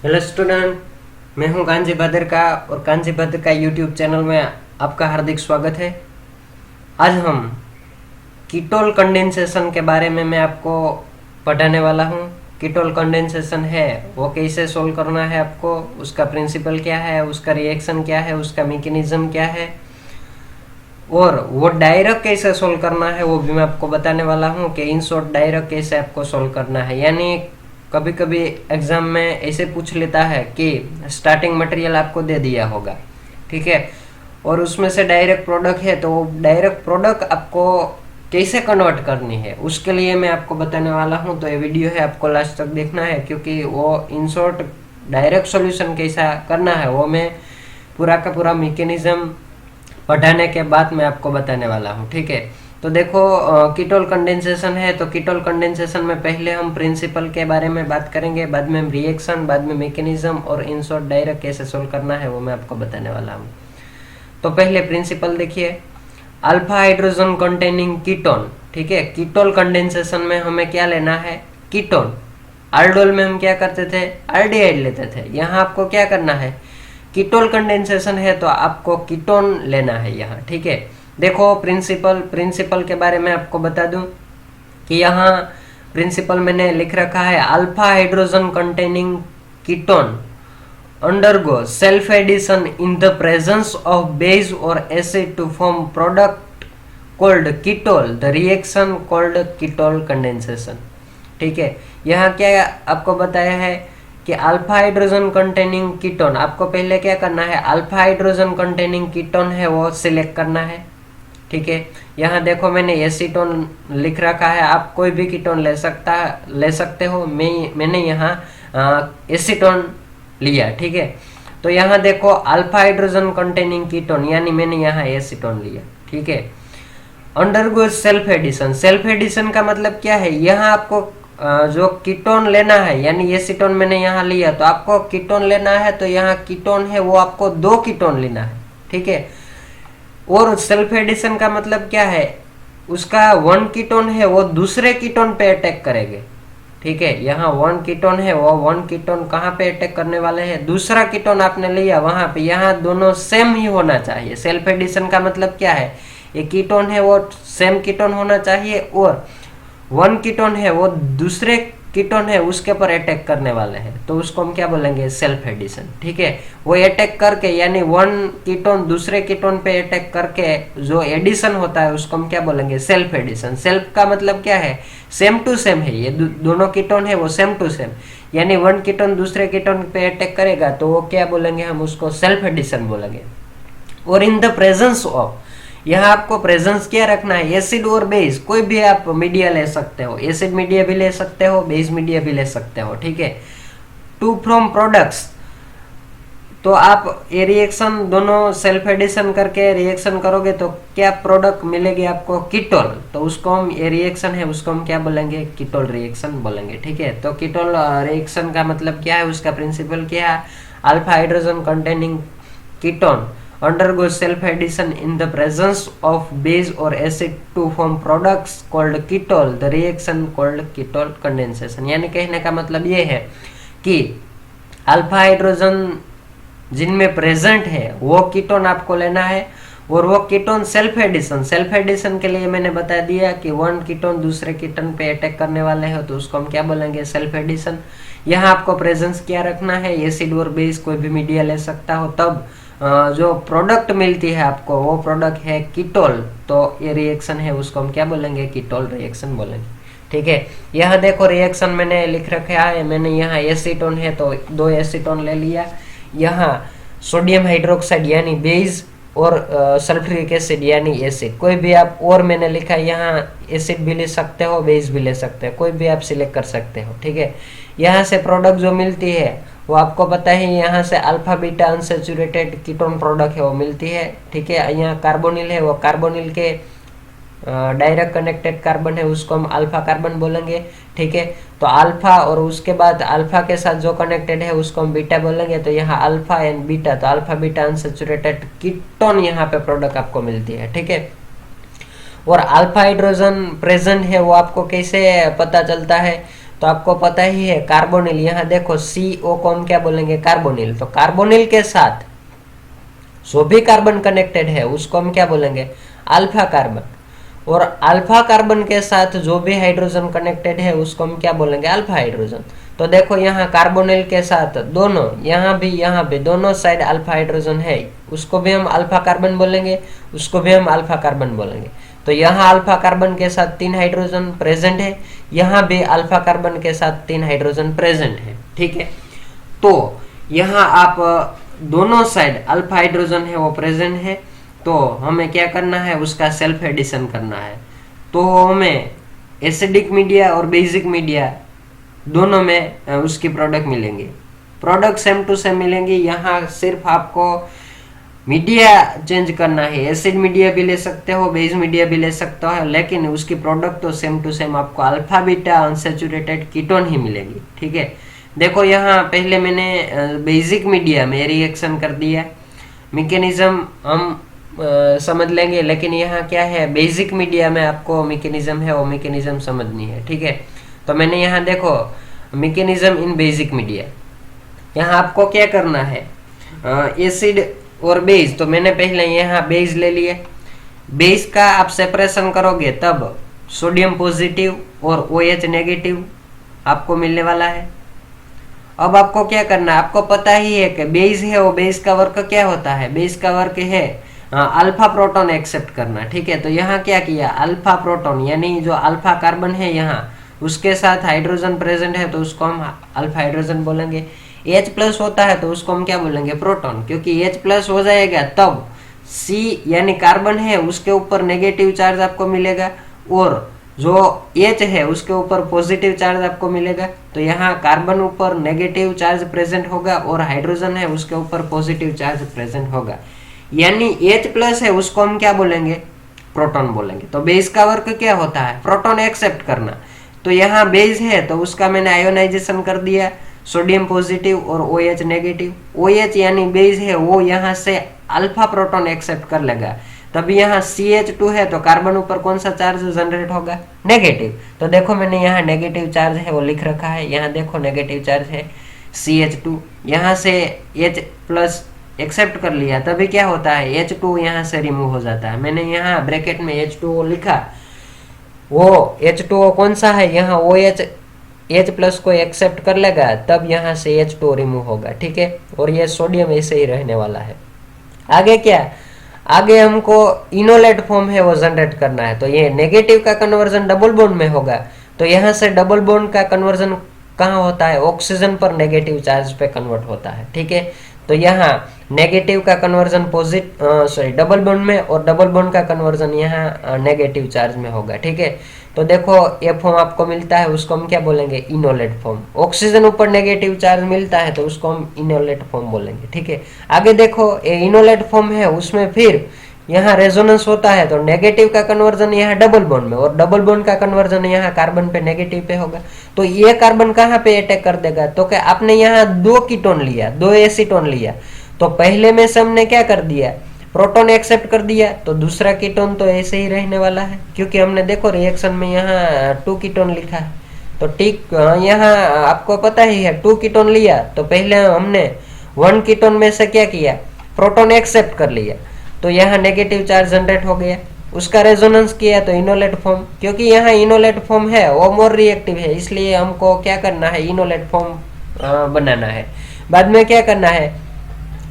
Hello student, मैं हूं कांजी बहादुर का और कांजी बहादुर का यूट्यूब चैनल में आपका हार्दिक स्वागत है। आज हम कीटोल कंडेंसेशन के बारे में मैं आपको पढ़ाने वाला हूं। कीटोल कंडेंसेशन है वो कैसे सोल्व करना है आपको, उसका प्रिंसिपल क्या है, उसका रिएक्शन क्या है, उसका मैकेनिज्म क्या है और वो डायरेक्ट कैसे सोल्व करना है वो भी मैं आपको बताने वाला हूँ कि इन शॉर्ट डायरेक्ट कैसे आपको सोल्व करना है। यानी कभी कभी एग्जाम में ऐसे पूछ लेता है कि स्टार्टिंग मटेरियल आपको दे दिया होगा, ठीक है, और उसमें से डायरेक्ट प्रोडक्ट है, तो डायरेक्ट प्रोडक्ट आपको कैसे कन्वर्ट करनी है उसके लिए मैं आपको बताने वाला हूँ। तो ये वीडियो है, आपको लास्ट तक देखना है, क्योंकि वो इन शॉर्ट डायरेक्ट सॉल्यूशन कैसा करना है वो मैं पूरा का पूरा मैकेनिज्म पढ़ाने के बाद मैं आपको बताने वाला हूँ, ठीक है। तो देखो, कीटोल कंडेंसेशन है, तो कीटोल कंडेंसेशन में पहले हम प्रिंसिपल के बारे में बात करेंगे, बाद में रिएक्शन, बाद में मैकेनिज्म और इन शॉर्ट डायरेक्ट कैसे सोल्व करना है वो मैं आपको बताने वाला हूँ। तो पहले प्रिंसिपल देखिए, अल्फा हाइड्रोजन कंटेनिंग कीटोन, ठीक है। कीटोल कंडेंसेशन में हमें क्या लेना है? कीटोन। आल्डोल में हम क्या करते थे? आल्डिहाइड लेते थे। यहाँ आपको क्या करना है? कीटोल कंडेंसेशन है तो आपको कीटोन लेना है यहाँ, ठीक है। देखो, प्रिंसिपल के बारे में आपको बता दूं कि यहाँ प्रिंसिपल मैंने लिख रखा है, alpha hydrogen containing ketone undergo self addition in the presence of base or acid to form product called ketol, the reaction called ketol condensation, ठीक है। यहाँ क्या आपको बताया है कि अल्फा हाइड्रोजन कंटेनिंग कीटोन, आपको पहले क्या करना है? अल्फा हाइड्रोजन कंटेनिंग कीटोन है वो सिलेक्ट करना है, ठीक है। यहाँ देखो मैंने एसीटोन लिख रखा है, आप कोई भी कीटोन ले सकते हो। मैंने यहाँ एसीटोन लिया, ठीक है। तो यहाँ देखो, अल्फा हाइड्रोजन कंटेनिंग कीटोन यानी मैंने यहाँ एसीटोन लिया, ठीक है। Undergo self addition, self addition का मतलब क्या है? यहाँ आपको जो कीटोन लेना है, यानी एसीटोन मैंने यहाँ लिया, तो आपको कीटोन लेना है, तो यहाँ कीटोन है वो आपको 2 कीटोन लेना है, ठीक है। और सेल्फ एडिशन का मतलब क्या है? उसका 1 कीटोन है वो दूसरे कीटोन पे अटैक करेंगे, ठीक है। यहाँ 1 कीटोन है वो 1 कीटोन कहाँ पे अटैक करने वाले हैं? दूसरा कीटोन आपने लिया वहां पे, यहाँ दोनों सेम ही होना चाहिए। सेल्फ एडिशन का मतलब क्या है? ये कीटोन है वो सेम कीटोन होना चाहिए और 1 कीटोन है वो दूसरे कीटोन है उसके ऊपर अटैक करने वाले हैं, तो उसको हम क्या बोलेंगे? सेल्फ एडिशन, ठीक है। वो अटैक करके, यानी 1 कीटोन दूसरे कीटोन पे अटैक करके जो एडिशन होता है उसको हम क्या बोलेंगे? Self addition. सेल्फ का मतलब क्या है? सेम टू सेम है, ये दोनों कीटोन है वो सेम टू सेम, यानी 1 कीटोन दूसरे कीटोन पे अटैक करेगा तो वो क्या बोलेंगे? हम उसको सेल्फ एडिशन बोलेंगे। और इन द प्रेजेंस ऑफ, यहाँ आपको प्रेजेंस क्या रखना है? एसिड और बेस, कोई भी आप मीडिया ले सकते हो, एसिड मीडिया भी ले सकते हो, बेस मीडिया भी ले सकते हो, ठीक है। टू फ्रॉम प्रोडक्ट्स, तो आप ये रिएक्शन दोनों सेल्फ एडिशन करके रिएक्शन करोगे तो क्या प्रोडक्ट मिलेगी आपको? कीटोल। तो उसको हम, ये रिएक्शन है उसको हम क्या बोलेंगे? कीटोल रिएक्शन बोलेंगे, ठीक है। तो कीटोल रिएक्शन का मतलब क्या है? उसका प्रिंसिपल क्या है? Alpha hydrogen containing ketone undergo self addition in the presence of base or acid to form products called ketol, the reaction called ketol condensation। यानी कहने का मतलब ये है कि अल्फा हाइड्रोजन जिनमें प्रेजेंट है वो कीटोन आपको लेना है, और वो कीटोन सेल्फ एडिशन के लिए मैंने बता दिया कि 1 कीटोन दूसरे कीटोन पे अटैक करने वाले हो तो उसको हम क्या बोलेंगे? Self addition. यहाँ आपको प्रेजेंस क्या रखना है? एसिड और बेस, कोई भी मीडिया ले सकता हो, तब जो प्रोडक्ट मिलती है आपको वो प्रोडक्ट है कीटोल, तो ये रिएक्शन है उसको हम क्या बोलेंगे? कीटोल रिएक्शन बोलेंगे, ठीक है। यहाँ देखो रिएक्शन मैंने लिख रखा है, मैंने यहाँ एसीटोन है तो 2 एसीटोन ले लिया, यहाँ सोडियम हाइड्रोक्साइड यानी बेस और सल्फ्यूरिक एसिड यानी एसिड, कोई भी आप, और मैंने लिखा है यहाँ एसिड भी ले सकते हो, बेस भी ले सकते हो, कोई भी आप सिलेक्ट कर सकते हो, ठीक है। यहाँ से प्रोडक्ट जो मिलती है वो आपको पता है, यहाँ से alpha beta unsaturated ketone product है वो मिलती है, ठीक है। यहाँ कार्बोनिल है, वो कार्बोनिल के डायरेक्ट कनेक्टेड कार्बन है उसको हम अल्फा कार्बन बोलेंगे, ठीक है। तो अल्फा और उसके बाद अल्फा के साथ जो कनेक्टेड है उसको हम बीटा बोलेंगे, तो यहाँ अल्फा एंड बीटा, तो अल्फा बीटा अनसेचुरेटेड कीटोन यहाँ पे प्रोडक्ट आपको मिलती है, ठीक है। और अल्फा हाइड्रोजन प्रेजेंट है वो आपको कैसे पता चलता है? तो आपको पता ही है कार्बोनिल, यहाँ देखो CO को हम क्या बोलेंगे, कार्बोनिल। तो कार्बोनिल के साथ जो भी कार्बन कनेक्टेड है उसको हम क्या बोलेंगे, अल्फा कार्बन। और अल्फा कार्बन के साथ जो भी हाइड्रोजन कनेक्टेड है उसको हम क्या बोलेंगे, अल्फा हाइड्रोजन। तो देखो यहाँ कार्बोनिल के साथ दोनों, यहाँ भी दोनों साइड अल्फा हाइड्रोजन है, उसको भी हम अल्फा कार्बन बोलेंगे, उसको भी हम अल्फा कार्बन बोलेंगे। तो यहाँ अल्फा कार्बन के साथ 3 हाइड्रोजन प्रेजेंट है, यहाँ भी अल्फा कार्बन के साथ 3 हाइड्रोजन प्रेजेंट है, ठीक है। तो यहाँ आप दोनों साइड अल्फा हाइड्रोजन है वो प्रेजेंट है, तो हमें क्या करना है, उसका सेल्फ एडिशन करना है। तो हमें एसिडिक मीडिया और बेसिक मीडिया दोनों में उसकी प्रोडक्ट मिलेंगी, प्रोडक्ट सेम टू सेम मिलेंगी। यहाँ सिर्फ आपको मीडिया चेंज करना है, एसिड मीडिया भी ले सकते हो, बेस मीडिया भी ले सकते हो, लेकिन उसकी प्रोडक्ट तो सेम टू सेम आपको अल्फा बीटा अनसैचुरेटेड कीटोन ही मिलेगी, ठीक है। देखो यहाँ पहले मैंने बेसिक मीडिया में रिएक्शन कर दिया, मैकेनिज्म हम समझ लेंगे, लेकिन यहाँ क्या है, बेसिक मीडिया में आपको मैकेनिज्म है वो मैकेनिज्म समझनी है, ठीक है। तो मैंने यहाँ देखो मैकेनिज्म इन बेसिक मीडिया, यहाँ आपको क्या करना है, एसिड और बेस। तो मैंने पहले यहाँ बेस ले लिए, बेस का आप सेपरेशन करोगे तब सोडियम पॉजिटिव और OH नेगेटिव आपको मिलने वाला है। अब आपको क्या करना है, आपको पता ही है कि बेस है वो बेस का वर्क क्या होता है, बेस का वर्क है अल्फा प्रोटॉन एक्सेप्ट करना, ठीक है। तो यहाँ क्या किया, अल्फा प्रोटॉन यानी जो अल्फा कार्बन है यहाँ उसके साथ हाइड्रोजन प्रेजेंट है तो उसको हम अल्फा हाइड्रोजन बोलेंगे। H+ होता है तो उसको हम क्या बोलेंगे, प्रोटॉन, क्योंकि H+ हो जाएगा तब C यानी कार्बन है उसके ऊपर नेगेटिव चार्ज आपको मिलेगा और जो H है उसके ऊपर पॉजिटिव चार्ज आपको मिलेगा। तो यहाँ कार्बन ऊपर नेगेटिव चार्ज प्रेजेंट होगा और हाइड्रोजन है उसके ऊपर पॉजिटिव चार्ज प्रेजेंट होगा, यानी H+ है उसको हम क्या बोलेंगे, प्रोटॉन बोलेंगे। तो बेस का वर्क क्या होता है, प्रोटॉन एक्सेप्ट करना। तो यहाँ बेस है तो उसका मैंने आयोनाइजेशन कर दिया, सोडियम पॉजिटिव और OH नेगेटिव। OH यानी बेस है वो यहाँ से अल्फा प्रोटॉन एक्सेप्ट कर लेगा, तभी यहाँ CH2 है तो कार्बन ऊपर कौन सा चार्ज जनरेट होगा, नेगेटिव। तो देखो मैंने यहाँ नेगेटिव चार्ज है वो लिख रखा है, यहाँ देखो नेगेटिव चार्ज है CH2, यहाँ से H+ एक्सेप्ट कर लिया तभी क्या होता है, H2 यहाँ से रिमूव हो जाता है। मैंने यहाँ ब्रैकेट में H2O लिखा, वो H2O कौन सा है, यहाँ OH H+ को एक्सेप्ट कर लेगा तब यहाँ से H2O रिमूव होगा, ठीक है। और ये सोडियम ऐसे ही रहने वाला है। आगे क्या, आगे हमको इनोलेट फॉर्म है वो जनरेट करना है। तो ये नेगेटिव का कन्वर्जन डबल बॉन्ड में होगा, तो यहाँ से डबल बॉन्ड का कन्वर्जन कहाँ होता है, ऑक्सीजन पर नेगेटिव चार्ज पे कन्वर्ट होता है, ठीक है। तो यहाँ नेगेटिव का कन्वर्जन डबल बॉन्ड में और डबल बॉन्ड का कन्वर्जन यहाँ नेगेटिव चार्ज में होगा, ठीक है। तो देखो ये फॉर्म आपको मिलता है उसको हम क्या बोलेंगे, इनोलेट फॉर्म। ऑक्सीजन ऊपर नेगेटिव चार्ज मिलता है तो उसको हम इनोलेट फॉर्म बोलेंगे, ठीक है। आगे देखो ये इनोलेट फॉर्म है उसमें फिर यहाँ रेजोनेंस होता है तो नेगेटिव का कन्वर्जन यहाँ डबल बॉन्ड में और डबल बॉन्ड का कन्वर्जन यहाँ कार्बन पे नेगेटिव पे होगा। तो ये कार्बन कहाँ पे अटैक कर देगा, तो क्या आपने यहाँ 2 कीटोन लिया, 2 एसीटोन लिया, तो पहले में से हमने क्या कर दिया, प्रोटॉन एक्सेप्ट कर दिया, तो दूसरा कीटोन तो ऐसे ही रहने वाला है, क्योंकि हमने देखो रिएक्शन में यहाँ 2 कीटोन लिखा है। तो ठीक यहाँ आपको पता ही है 2 कीटोन लिया तो पहले हमने 1 कीटोन में से क्या किया, प्रोटॉन एक्सेप्ट कर लिया, तो यहाँ नेगेटिव चार्ज जनरेट हो गया, उसका रेजोनेंस किया तो इनोलेट फॉर्म, क्योंकि यहाँ इनोलेट फॉर्म है वो मोर रिएक्टिव है, इसलिए हमको क्या करना है, इनोलेट फॉर्म बनाना है। बाद में क्या करना है,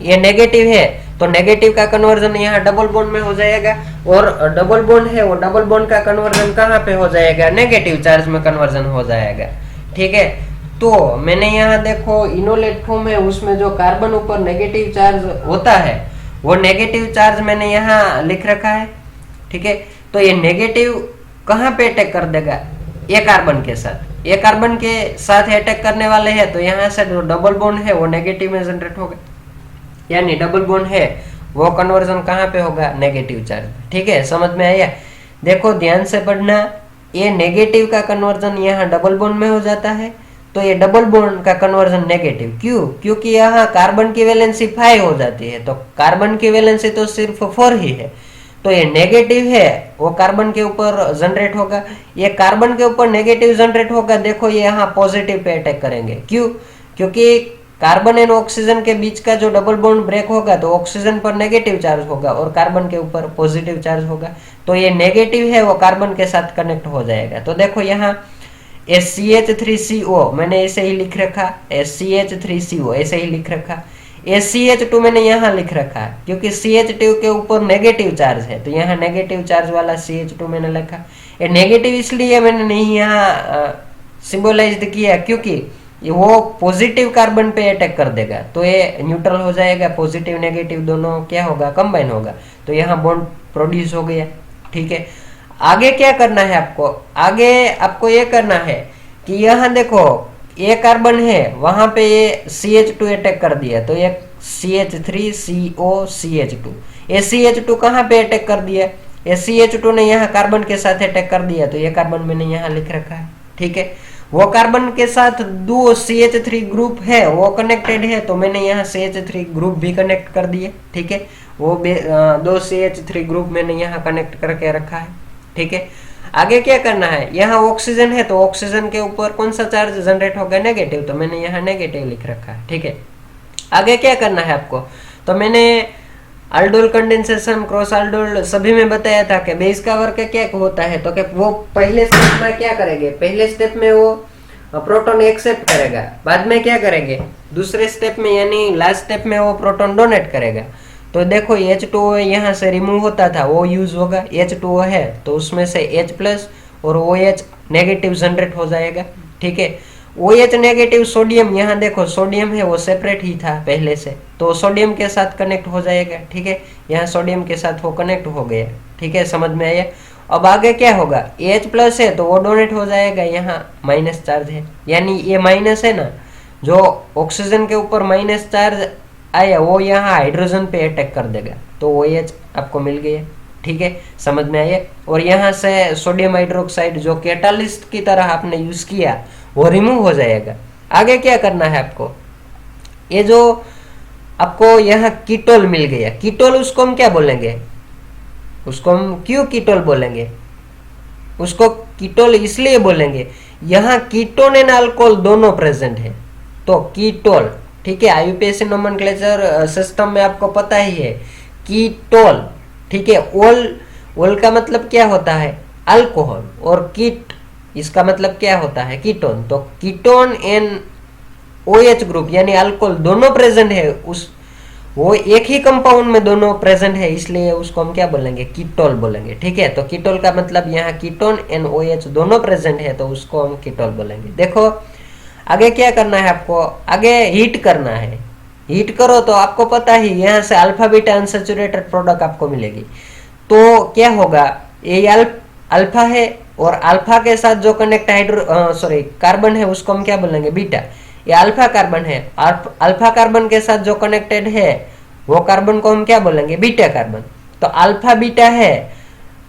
ये नेगेटिव है तो नेगेटिव का कन्वर्जन यहाँ डबल बॉन्ड में हो जाएगा और डबल बॉन्ड है वो डबल बॉन्ड का कन्वर्जन कहाँ पे हो जाएगा, नेगेटिव चार्ज में कन्वर्जन हो जाएगा, ठीक है। तो मैंने यहाँ देखो इनोलेट फॉर्म है उसमें जो कार्बन ऊपर नेगेटिव चार्ज होता है वो नेगेटिव चार्ज मैंने यहाँ लिख रखा है, ठीक है। तो ये नेगेटिव कहाँ पे अटैक कर देगा, ये कार्बन के साथ, ये कार्बन के साथ अटैक करने वाले हैं तो यहाँ से जो डबल बॉन्ड है वो नेगेटिव में जनरेट होगा, यानी डबल बॉन्ड है वो कन्वर्जन कहाँ पे होगा, नेगेटिव चार्ज, ठीक है। समझ में आया, देखो ध्यान से पढ़ना, ये नेगेटिव का कन्वर्जन यहाँ डबल बॉन्ड में हो जाता है तो ये डबल बॉन्ड का कन्वर्जन नेगेटिव, क्यों, क्योंकि यहाँ कार्बन की वैलेंसी 5 हो जाती है, तो कार्बन की वैलेंसी तो सिर्फ 4 ही है, तो ये नेगेटिव है वो कार्बन के ऊपर जनरेट होगा, ये कार्बन के ऊपर नेगेटिव जनरेट होगा। देखो ये यहाँ पॉजिटिव पे अटैक करेंगे, क्यों? क्योंकि कार्बन एंड ऑक्सीजन के बीच का जो डबल बॉन्ड ब्रेक होगा तो ऑक्सीजन पर नेगेटिव चार्ज होगा और कार्बन के ऊपर पॉजिटिव चार्ज होगा, तो ये नेगेटिव है वो कार्बन के साथ कनेक्ट हो जाएगा। तो देखो यहाँ SCH3CO मैंने ऐसे ही लिख रखा, SCH3CO ऐसे ही लिख रखा, SCH2 मैंने यहाँ लिख रखा है क्योंकि CH2 के ऊपर नेगेटिव चार्ज है, तो यहाँ नेगेटिव चार्ज वाला CH2 मैंने लिखा। ये नेगेटिव इसलिए मैंने नहीं यहाँ सिंबलाइज्ड किया क्योंकि वो पॉजिटिव कार्बन पे अटैक कर देगा, तो ये न्यूट्रल हो जाएगा, पॉजिटिव नेगेटिव दोनों क्या होगा, कंबाइन होगा, तो यहाँ बॉन्ड प्रोड्यूस हो गया। ठीक है, आगे क्या करना है आपको? आगे आपको ये करना है कि यहाँ देखो ये कार्बन है, वहां पे ये CH2 अटैक कर दिया, तो ये CH3COCH2, ये CH2 कहाँ पे अटैक कर दिया? ये CH2 ने यहाँ कार्बन के साथ अटैक कर दिया, तो ये कार्बन मैंने यहाँ लिख रखा है। ठीक है, वो कार्बन के साथ दो CH3 ग्रुप है वो कनेक्टेड है, तो मैंने यहाँ CH3 ग्रुप भी कनेक्ट कर दिए। ठीक है, वो दो CH3 ग्रुप मैंने यहाँ कनेक्ट करके रखा है। ठीक है, आगे क्या करना है? यहाँ ऑक्सीजन है तो ऑक्सीजन के ऊपर कौन सा चार्ज जनरेट होगा? नेगेटिव, तो मैंने यहाँ नेगेटिव लिख रखा है। ठीक है, आगे क्या करना है आपको? तो मैंने अल्डोल कंडेंसेशन, क्रॉस अल्डोल सभी में बताया था कि बेस का वर्क क्या होता है, तो कि वो पहले स्टेप में क्या करेंगे? पहले स्टेप में वो प्रोटॉन एक्सेप्ट करेगा, बाद में क्या करेंगे? दूसरे स्टेप में यानी लास्ट स्टेप में वो प्रोटॉन डोनेट करेगा। तो देखो H2O यहाँ से रिमूव होता था वो यूज होगा, H2O है तो उसमें से H+ और OH नेगेटिव जनरेट हो जाएगा। ठीक है, OH नेगेटिव सोडियम, यहाँ देखो सोडियम है वो सेपरेट ही था पहले से, तो सोडियम के साथ कनेक्ट हो जाएगा। ठीक है, यहाँ सोडियम के साथ वो कनेक्ट हो गया। ठीक है, समझ में आया? अब आगे क्या होगा? H+ है तो वो डोनेट हो जाएगा, यहाँ माइनस चार्ज है, यानी ये माइनस है ना, जो ऑक्सीजन के ऊपर माइनस चार्ज आया वो यहाँ हाइड्रोजन पे अटैक कर देगा, तो OH आपको मिल गया। ठीक है, समझ में आया? और यहाँ से सोडियम हाइड्रोक्साइड जो कैटालिस्ट की तरह आपने यूज किया वो रिमूव हो जाएगा। आगे क्या करना है आपको? ये जो आपको यहाँ कीटोल मिल गया, कीटोल उसको हम क्या बोलेंगे? उसको हम क्यों कीटोल बोलेंगे? उसको कीटोल इसलिए बोलेंगे यहाँ कीटोन एंड अल्कोहल दोनों प्रेजेंट है, तो कीटोल। ठीक है, IUPAC नोमेनक्लेचर सिस्टम में आपको पता ही है कीटोल। ठीक है, ओल का मतलब क्या होता है? अल्कोहल, और कीट इसका मतलब क्या होता है? कीटोन। तो कीटोन एंड OH ग्रुप यानी अल्कोहल दोनों प्रेजेंट है, उस वो एक ही कंपाउंड में दोनों प्रेजेंट है, इसलिए उसको हम क्या बोलेंगे? कीटोल बोलेंगे। ठीक है, तो कीटोल का मतलब यहाँ कीटोन एंड OH दोनों प्रेजेंट है, तो उसको हम कीटोल बोलेंगे। देखो आगे क्या करना है आपको? आगे हीट करना है। हीट करो तो आपको पता ही यहाँ से अल्फा बीटा अनसैचुरेटेड प्रोडक्ट आपको मिलेगी, तो क्या होगा? ये अल्फा है और अल्फा के साथ जो कनेक्ट कार्बन है उसको हम क्या बोलेंगे? बीटा। ये अल्फा कार्बन है, अल्फा कार्बन के साथ जो कनेक्टेड है वो कार्बन को हम क्या बोलेंगे? Beta carbon. तो अल्फा बीटा है,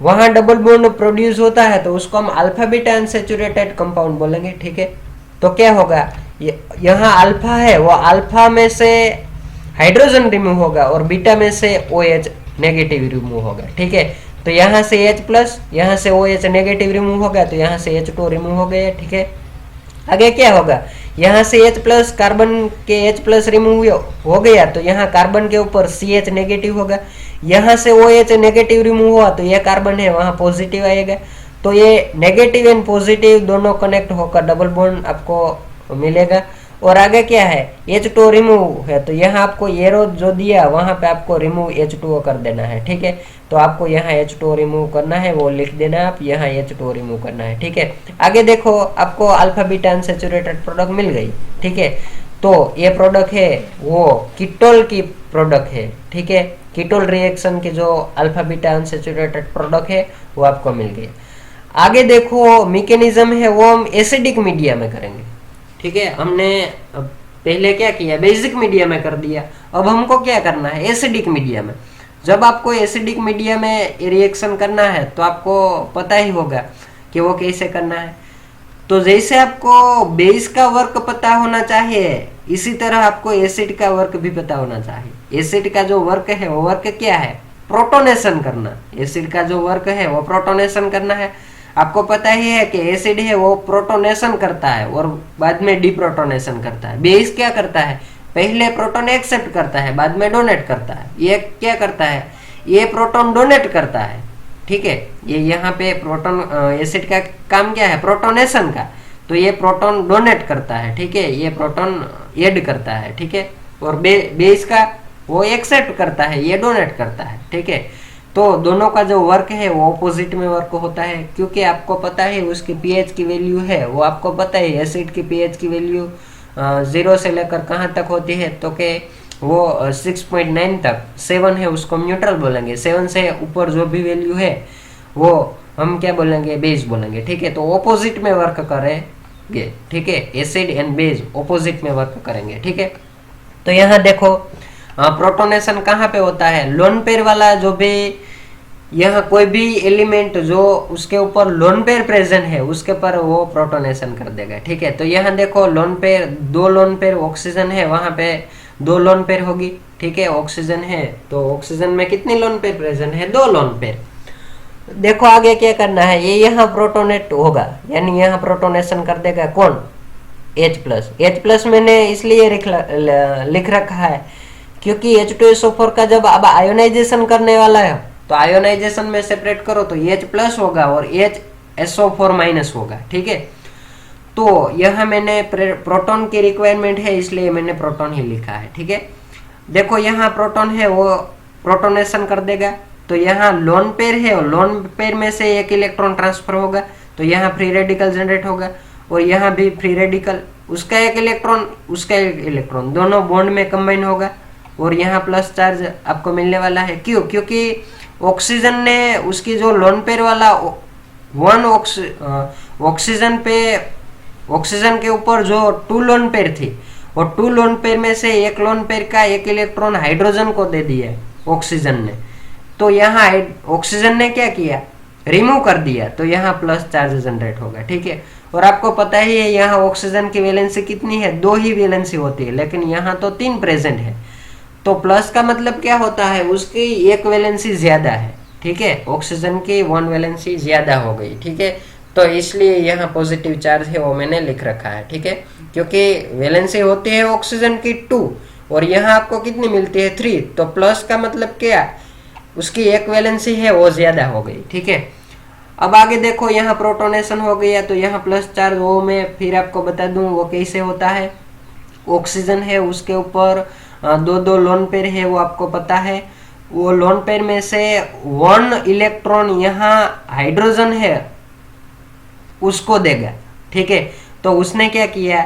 वहां डबल बॉन्ड प्रोड्यूस होता है, तो उसको हम अल्फा बीटा अनसैचुरेटेड कंपाउंड बोलेंगे। ठीक है, तो क्या होगा? यहाँ अल्फा है, वो अल्फा में से हाइड्रोजन रिमूव होगा और बीटा में से OH नेगेटिव रिमूव होगा। ठीक है, तो यहाँ से H+, यहाँ से OH नेगेटिव रिमूव होगा, तो यहाँ से H2 रिमूव हो गया। ठीक है, आगे क्या होगा? यहाँ से H+ कार्बन के H+ रिमूव हो गया, तो यहाँ कार्बन के ऊपर CH नेगेटिव होगा, यहाँ से OH नेगेटिव रिमूव हुआ तो यह कार्बन है वहाँ पॉजिटिव आएगा, तो ये नेगेटिव एंड पॉजिटिव दोनों कनेक्ट होकर डबल बॉन्ड आपको मिलेगा। और आगे क्या है? H2 रिमूव है, तो यहाँ आपको एरो जो दिया वहां पे आपको रिमूव H2O कर देना है। ठीक है, तो आपको यहाँ H2O रिमूव करना है, वो लिख देना है आप, यहाँ H2O रिमूव करना है। ठीक है, आगे देखो आपको अल्फा बीटा अनसैचुरेटेड प्रोडक्ट मिल गई। ठीक है, तो ये प्रोडक्ट है वो कीटोल की प्रोडक्ट है। ठीक है, कीटोल रिएक्शन के जो अल्फा बीटा अनसैचुरेटेड प्रोडक्ट है वो आपको मिल गया। आगे देखो मैकेनिज्म है वो हम एसिडिक मीडिया में करेंगे। ठीक है, हमने पहले क्या किया? बेसिक मीडिया में कर दिया, अब हमको क्या करना है? एसिडिक मीडिया में। जब आपको एसिडिक मीडिया में रिएक्शन करना है तो आपको पता ही होगा कि वो कैसे करना है। तो जैसे आपको बेस का वर्क पता होना चाहिए, इसी तरह आपको एसिड का वर्क भी पता होना चाहिए। एसिड का जो वर्क है वो वर्क क्या है? प्रोटोनेशन करना, एसिड का जो वर्क है वो प्रोटोनेशन करना है। आपको पता ही है कि एसिड है वो प्रोटोनेशन करता है और बाद में डिप्रोटोनेशन करता है। बेस क्या करता है, पहले प्रोटॉन एक्सेप्ट करता है बाद में डोनेट करता है। ये क्या करता है, ये प्रोटॉन डोनेट करता है, ठीक है। ये यहाँ पे प्रोटॉन एसिड का काम क्या है, प्रोटोनेशन का, तो ये प्रोटॉन डोनेट करता है, ठीक है, ये प्रोटॉन ऐड करता है, ठीक है। और बेस का वो एक्सेप्ट करता है, ये डोनेट करता है, ठीक है। तो दोनों का जो वर्क है वो ऑपोजिट में वर्क होता है, क्योंकि आपको पता है उसकी पीएच की वैल्यू है, वो आपको पता है एसिड की पीएच की वैल्यू 0 से लेकर कहाँ तक होती है, तो कि वो 6.9 तक, 7 है उसको न्यूट्रल बोलेंगे, 7 से ऊपर जो भी वैल्यू है वो हम क्या बोलेंगे, बेस बोलेंगे, ठीक है। तो ऑपोजिट में वर्क करेंगे, ठीक है, एसिड एंड बेस ऑपोजिट में वर्क करेंगे, ठीक है। तो यहाँ देखो प्रोटोनेशन कहाँ पे होता है, लोन पेयर वाला जो भी यहाँ कोई भी एलिमेंट जो उसके ऊपर लोन पेयर प्रेजेंट है उसके पर वो प्रोटोनेशन कर देगा, ठीक है। तो यहाँ देखो lone pair, 2 lone pair oxygen है, वहां पे 2 लोन पेयर होगी, ठीक है। ऑक्सीजन है तो ऑक्सीजन में कितनी लोन पेयर प्रेजेंट है, 2 लोन पेयर। देखो आगे क्या करना है, ये यहाँ प्रोटोनेट होगा, यानी यहाँ प्रोटोनेशन कर देगा कौन, H+। मैंने इसलिए लिख रखा है क्योंकि H2SO4 का जब अब आयोनाइजेशन करने वाला है तो आयोनाइजेशन में सेपरेट करो तो H+ होगा और HSO4- होगा, ठीक है। तो यह मैंने प्रोटॉन की रिक्वायरमेंट है इसलिए मैंने प्रोटॉन ही लिखा है, ठीक है। देखो यहाँ प्रोटॉन है वो प्रोटोनेशन कर देगा, तो यहाँ लोन पेयर है और लोन पेयर में से एक इलेक्ट्रॉन ट्रांसफर होगा तो यहाँ फ्री रेडिकल जनरेट होगा और यहाँ भी फ्री रेडिकल, उसका एक इलेक्ट्रॉन उसका एक इलेक्ट्रॉन दोनों बॉन्ड में कंबाइन होगा और यहाँ प्लस चार्ज आपको मिलने वाला है। क्यों, क्योंकि ऑक्सीजन ने उसकी जो लोन पेयर वाला ऑक्सीजन के ऊपर जो 2 लोन पेयर थी वो 2 लोन पेयर में से एक लोन पेयर का एक इलेक्ट्रॉन हाइड्रोजन को दे दिया ऑक्सीजन ने, तो यहाँ ऑक्सीजन ने क्या किया, रिमूव कर दिया, तो यहाँ प्लस चार्ज जनरेट होगा, ठीक है। और आपको पता ही है यहाँ ऑक्सीजन की वैलेंसी कितनी है, 2 ही वैलेंसी होती है, लेकिन यहाँ तो 3 प्रेजेंट है, तो प्लस का मतलब क्या होता है, उसकी एक वैलेंसी ज्यादा है, ठीक है, ऑक्सीजन की 1 वैलेंसी ज्यादा हो गई, ठीक है। तो इसलिए यहाँ पॉजिटिव चार्ज है वो मैंने लिख रखा है, ठीक है, क्योंकि वैलेंसी होती है ऑक्सीजन की 2 और यहाँ आपको कितनी मिलती है 3, तो प्लस का मतलब क्या, उसकी एक वैलेंसी है वो ज्यादा हो गई, ठीक है। अब आगे देखो यहाँ प्रोटोनेशन हो गया तो यहाँ प्लस चार्ज, वो मैं फिर आपको बता दूं वो कैसे होता है। ऑक्सीजन है उसके ऊपर 2 लोन पेयर है, वो आपको पता है, वो लोन पेयर में से 1 इलेक्ट्रॉन यहाँ हाइड्रोजन है उसको देगा, ठीक है। तो उसने क्या किया,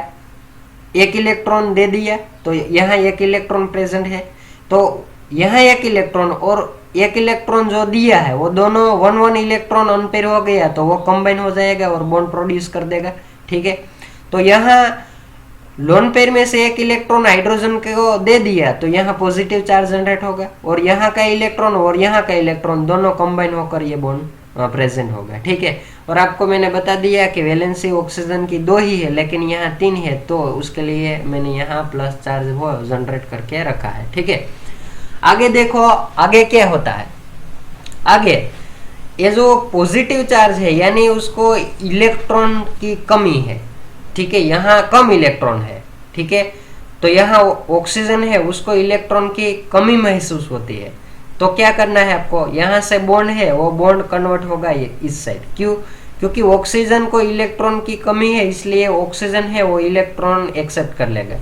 एक इलेक्ट्रॉन दे दिया, तो यहाँ एक इलेक्ट्रॉन प्रेजेंट है, तो यहाँ एक इलेक्ट्रॉन और एक इलेक्ट्रॉन जो दिया है वो दोनों 1 इलेक्ट्रॉन अनपेयर हो गया तो वो कंबाइन हो जाएगा और बॉन्ड प्रोड्यूस कर देगा, ठीक है। तो यहाँ लोन पेयर में से एक इलेक्ट्रॉन हाइड्रोजन को दे दिया तो यहाँ पॉजिटिव चार्ज जनरेट होगा और यहाँ का इलेक्ट्रॉन और यहाँ का इलेक्ट्रॉन दोनों कंबाइन होकर ये बॉन्ड प्रेजेंट होगा, ठीक है। और आपको मैंने बता दिया कि वैलेंसी ऑक्सीजन की 2 ही है लेकिन यहाँ 3 है, तो उसके लिए मैंने यहाँ प्लस चार्ज वो जनरेट करके रखा है, ठीक है। आगे देखो आगे क्या होता है, आगे ये जो पॉजिटिव चार्ज है यानी उसको इलेक्ट्रॉन की कमी है, ठीक है, यहाँ कम इलेक्ट्रॉन है, ठीक है। तो यहाँ ऑक्सीजन है उसको इलेक्ट्रॉन की कमी महसूस होती है, तो क्या करना है आपको, यहाँ से बॉन्ड है वो बॉन्ड कन्वर्ट होगा ये इस साइड, क्यों, क्योंकि ऑक्सीजन को इलेक्ट्रॉन की कमी है इसलिए ऑक्सीजन है वो इलेक्ट्रॉन एक्सेप्ट कर लेगा।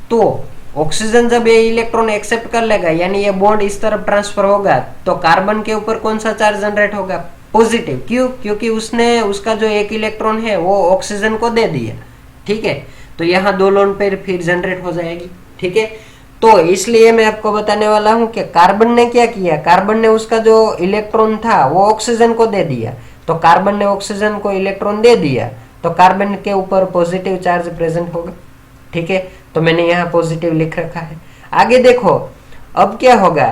तो ऑक्सीजन जब ये इलेक्ट्रॉन एक्सेप्ट कर लेगा यानी ये बॉन्ड इस तरफ ट्रांसफर होगा तो कार्बन के ऊपर कौन सा चार्ज जनरेट होगा, पॉजिटिव, क्यों, क्योंकि उसने उसका जो एक इलेक्ट्रॉन है वो ऑक्सीजन को दे दिया, ठीक है। तो यहाँ 2 लोन पेयर फिर जनरेट हो जाएगी, ठीक है। तो इसलिए मैं आपको बताने वाला हूँ कि कार्बन ने क्या किया, कार्बन ने उसका जो इलेक्ट्रॉन था वो ऑक्सीजन को दे दिया, तो कार्बन ने ऑक्सीजन को इलेक्ट्रॉन दे दिया तो कार्बन के ऊपर पॉजिटिव चार्ज प्रेजेंट होगा, ठीक है। तो मैंने यहाँ पॉजिटिव लिख रखा है। आगे देखो अब क्या होगा,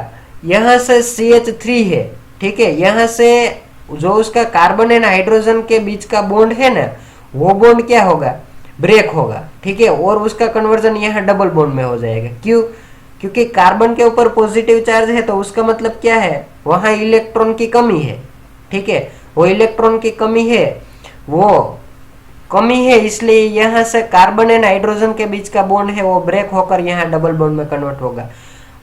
यहाँ से CH3 है, ठीक है, यहाँ से जो उसका कार्बन एंड हाइड्रोजन के बीच का बॉन्ड है ना वो बॉन्ड क्या होगा, ब्रेक होगा, ठीक है, और उसका कन्वर्जन यहाँ डबल बॉन्ड में हो जाएगा, क्यों, क्योंकि कार्बन के ऊपर पॉजिटिव चार्ज है तो उसका मतलब क्या है, वहां इलेक्ट्रॉन की कमी है। ठीक है, वो इलेक्ट्रॉन की कमी है, इसलिए यहाँ से कार्बन एंड हाइड्रोजन के बीच का बॉन्ड है वो ब्रेक होकर यहाँ डबल बॉन्ड में कन्वर्ट होगा।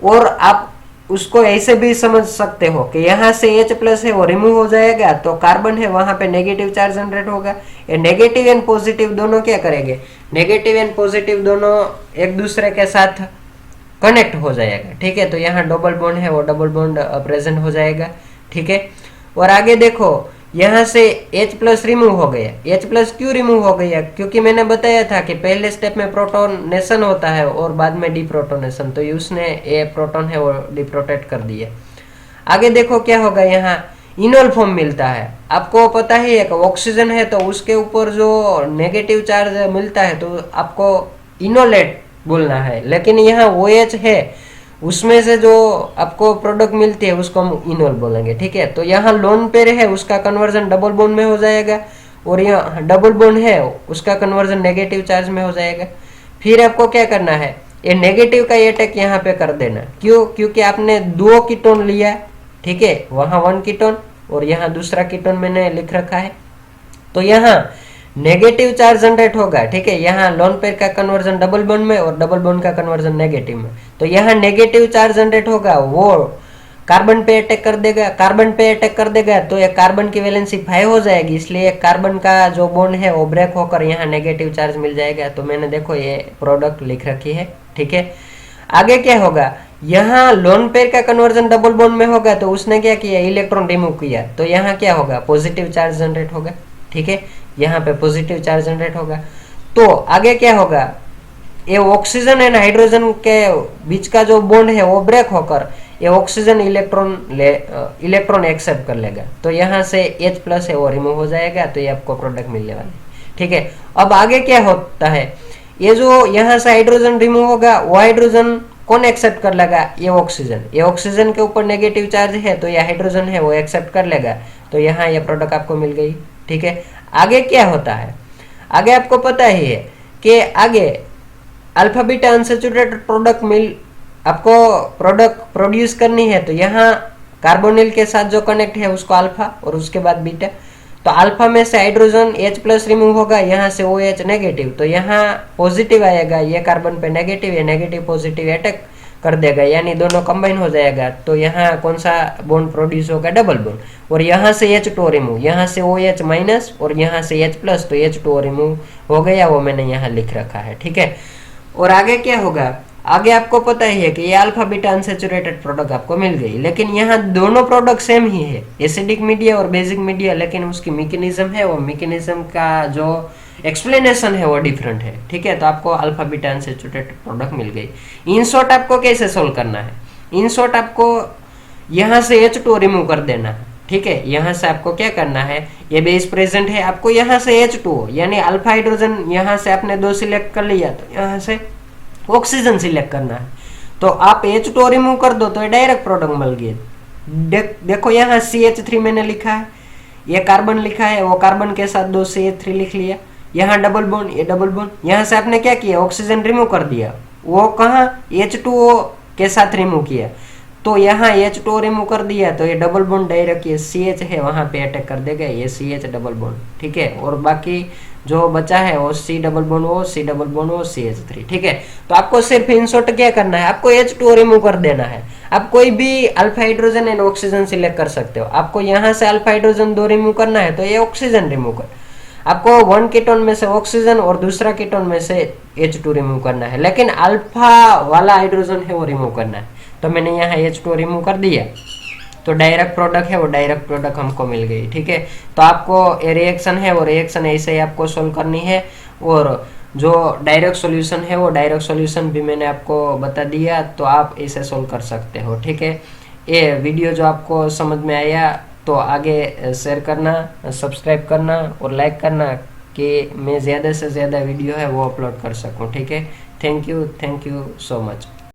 और आप उसको ऐसे भी समझ सकते हो कि यहाँ से H+ है वो रिमूव हो जाएगा, तो कार्बन है वहां पे नेगेटिव चार्ज जनरेट होगा। ये नेगेटिव एंड पॉजिटिव दोनों क्या करेंगे, नेगेटिव एंड पॉजिटिव दोनों एक दूसरे के साथ कनेक्ट हो जाएगा। ठीक है, तो यहाँ डबल बॉन्ड है वो डबल बॉन्ड प्रेजेंट हो जाएगा। ठीक है, और आगे देखो यहाँ से H+ रिमूव हो गया। H+ क्यों रिमूव हो गया, क्योंकि मैंने बताया था कि पहले स्टेप में प्रोटोनेशन होता है और बाद में डिप्रोटोनेशन, तो उसने ये प्रोटॉन है वो डिप्रोटेट कर दिया। आगे देखो क्या होगा, यहाँ इनोल फॉर्म मिलता है। आपको पता ही है कि ऑक्सीजन है तो उसके ऊपर जो नेगेटिव चार्ज मिलता है तो आपको इनोलेट बोलना है, लेकिन यहाँ OH है उसमें से जो आपको प्रोडक्ट मिलती है उसको हम इनोल बोलेंगे। ठीक है, तो यहाँ लोन पेयर है उसका कन्वर्जन डबल बॉन्ड में हो जाएगा, और यहाँ डबल बॉन्ड है उसका कन्वर्जन नेगेटिव चार्ज में हो जाएगा। फिर आपको क्या करना है, ये नेगेटिव का अटैक यहाँ पे कर देना। क्यों, क्योंकि आपने 2 कीटोन लिया। ठीक है, वहां 1 कीटोन और यहाँ दूसरा कीटोन मैंने लिख रखा है, तो यहाँ नेगेटिव चार्ज जनरेट होगा। ठीक है, यहाँ लोन पेयर का कन्वर्जन डबल बॉन्ड में और डबल बॉन्ड का कन्वर्जन नेगेटिव में, तो यहाँ नेगेटिव चार्ज जनरेट होगा, वो कार्बन पे अटैक कर देगा। कार्बन पे अटैक कर देगा तो ये कार्बन की वैलेंसी 5 हो जाएगी, इसलिए कार्बन का जो बॉन्ड है वो ब्रेक होकर यहाँ नेगेटिव चार्ज मिल जाएगा। तो मैंने देखो ये प्रोडक्ट लिख रखी है। ठीक है, आगे क्या होगा, यहाँ लोन पेयर का कन्वर्जन डबल बॉन्ड में होगा तो उसने क्या किया, इलेक्ट्रॉन रिमूव किया, तो यहाँ क्या होगा, पॉजिटिव चार्ज जनरेट होगा। ठीक है, यहाँ पे पॉजिटिव चार्ज जनरेट होगा। तो आगे क्या होगा, ये ऑक्सीजन एंड हाइड्रोजन के बीच का जो बॉन्ड है वो ब्रेक होकर ये ऑक्सीजन इलेक्ट्रॉन एक्सेप्ट कर लेगा, तो यहाँ से H+ है वो रिमूव हो जाएगा, तो ये आपको प्रोडक्ट मिलने वाला है। ठीक है, अब आगे क्या होता है, ये जो यहाँ से हाइड्रोजन रिमूव होगा वो हाइड्रोजन कौन एक्सेप्ट कर लेगा, ये ऑक्सीजन। ये ऑक्सीजन के ऊपर नेगेटिव चार्ज है तो ये हाइड्रोजन है वो एक्सेप्ट कर लेगा, तो यहाँ ये प्रोडक्ट आपको मिल गई। ठीक है, आगे क्या होता है, आगे आपको पता ही है कि आगे अल्फा बीटा अनसैचुरेटेड प्रोडक्ट आपको प्रोडक्ट प्रोड्यूस करनी है, तो यहाँ कार्बोनिल के साथ जो कनेक्ट है उसको अल्फा और उसके बाद बीटा, तो अल्फा में से हाइड्रोजन H+ रिमूव होगा, यहाँ से OH नेगेटिव, तो यहाँ पॉजिटिव आएगा, ये कार्बन पे नेगेटिव, ये नेगेटिव पॉजिटिव अटैक कर देगा, यानी दोनों कंबाइन हो जाएगा, तो यहाँ कौन सा बॉन्ड प्रोड्यूस होगा, डबल बॉन्ड, और यहाँ से H2 रिमूव, यहाँ से OH- और यहाँ से H+, तो H2 रिमूव हो गया, वो मैंने यहाँ लिख रखा है। ठीक है, और आगे क्या होगा, आगे आपको पता ही है कि ये अल्फा बीटा अनसैचुरेटेड प्रोडक्ट आपको मिल गई, लेकिन यहाँ दोनों प्रोडक्ट सेम ही है, एसिडिक मीडिया और बेसिक मीडिया, लेकिन उसकी मैकेनिज्म है, वो मैकेनिज्म का जो एक्सप्लेनेशन है वो डिफरेंट है। ठीक है, तो आपको अल्फा बीटा अनसैचुरेटेड प्रोडक्ट मिल गई। इन शॉर्ट आपको कैसे सोल्व करना है, इन शॉर्ट आपको यहाँ से H2 रिमूव कर देना है। ठीक है, यहाँ से आपको क्या करना है, ये बेस प्रेजेंट है, आपको यहाँ से H2 यानी अल्फा हाइड्रोजन यहाँ से आपने 2 सिलेक्ट कर लिया, तो यहाँ से ऑक्सीजन सिलेक्ट करना है, तो आप H2 रिमूव कर दो तो ये डायरेक्ट प्रोडक्ट मिल गया। देखो यहाँ CH3 मैंने लिखा है, ये कार्बन लिखा है, वो कार्बन के साथ 2 CH3 लिख लिया, यहाँ डबल बॉन्ड, ये डबल बॉन्ड, यहाँ से आपने क्या किया, ऑक्सीजन रिमूव कर दिया, वो कहाँ H2O के साथ रिमूव किया, तो यहाँ H2O रिमूव कर दिया, तो ये डबल बॉन्ड डायरेक्ट ये CH है वहां पे अटैक कर देगा, ये CH डबल बॉन्ड। ठीक है, और बाकी जो बचा है वो C double bond O, C double bond O, CH3। ठीक है, तो आपको सिर्फ इन शॉर्ट क्या करना है, आपको H2O रिमूव कर देना है। आप कोई भी alpha hydrogen and oxygen select कर सकते हो, आपको यहाँ से अल्फा हाइड्रोजन 2 रिमूव करना है तो ये ऑक्सीजन रिमूव कर, आपको 1 कीटोन में से ऑक्सीजन और दूसरा कीटोन में से H2 रिमूव करना है, लेकिन अल्फा वाला हाइड्रोजन है वो रिमूव करना है, तो मैंने यहाँ H2 रिमूव कर दिया, तो डायरेक्ट प्रोडक्ट है वो डायरेक्ट प्रोडक्ट हमको मिल गई। ठीक है, तो आपको ये रिएक्शन है वो रिएक्शन ऐसे ही आपको सोल्व करनी है, और जो डायरेक्ट सॉल्यूशन है वो डायरेक्ट सॉल्यूशन भी मैंने आपको बता दिया, तो आप इसे सोल्व कर सकते हो। ठीक है, ये वीडियो जो आपको समझ में आया तो आगे शेयर करना, सब्सक्राइब करना और लाइक करना कि मैं ज़्यादा से ज़्यादा वीडियो है वो अपलोड कर सकूं। ठीक है, थैंक यू सो मच।